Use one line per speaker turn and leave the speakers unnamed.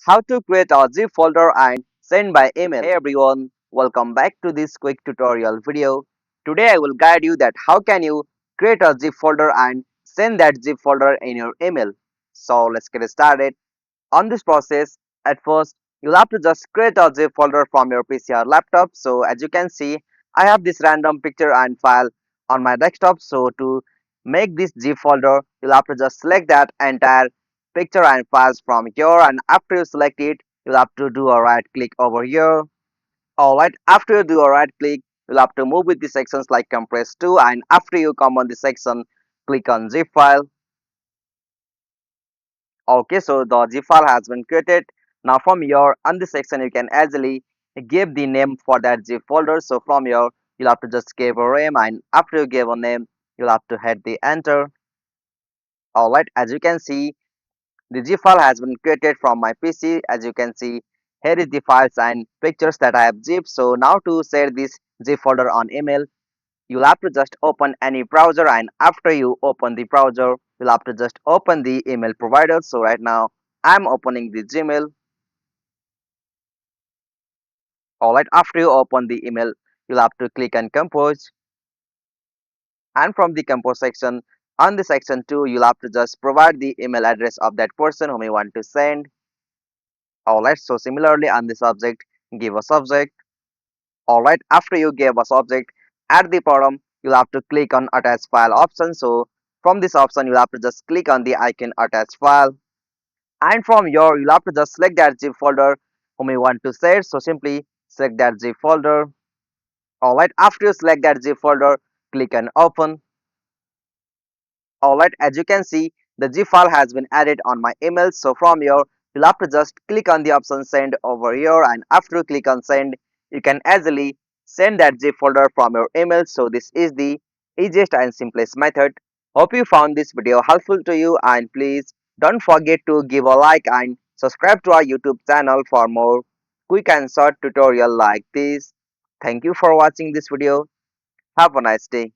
How to create a zip folder and send by email. Hey everyone, welcome back to this quick tutorial video. Today I will guide you that how can you create a zip folder and send that zip folder in your email. So let's get started. On this process, at first you'll have to just create a zip folder from your PC or laptop. So as you can see, I have this random picture and file on my desktop. So to make this zip folder, you'll have to just select that entire picture and files from here, and after you select it, you'll have to do a right click over here. Alright, after you do a right click, you'll have to move with the sections like compress to, and after you come on the section, click on zip file. Okay, so the zip file has been created. Now from here on this section you can easily give the name for that zip folder. So from here you'll have to just give a name, and after you give a name you'll have to hit the enter. Alright, as you can see, the zip file has been created from my PC. As you can see, here is the files and pictures that I have zipped. So now to share this zip folder on email, you'll have to just open any browser, and after you open the browser you'll have to just open the email provider. So right now I'm opening the Gmail. Alright, after you open the email you'll have to click on compose, and from the compose section, on the section 2 you'll have to just provide the email address of that person whom you want to send. Alright, so similarly on the subject, give a subject. Alright, after you give a subject, at the bottom you'll have to click on attach file option. So from this option you'll have to just click on the icon attach file, and from here you'll have to just select that zip folder whom you want to share. So simply select that zip folder. Alright, after you select that zip folder, click on open. Alright, as you can see, the zip file has been added on my email. So from here you'll have to just click on the option send over here, and after you click on send you can easily send that zip folder from your email. So this is the easiest and simplest method. Hope you found this video helpful to you, and please don't forget to give a like and subscribe to our YouTube channel for more quick and short tutorial like this. Thank you for watching this video. Have a nice day.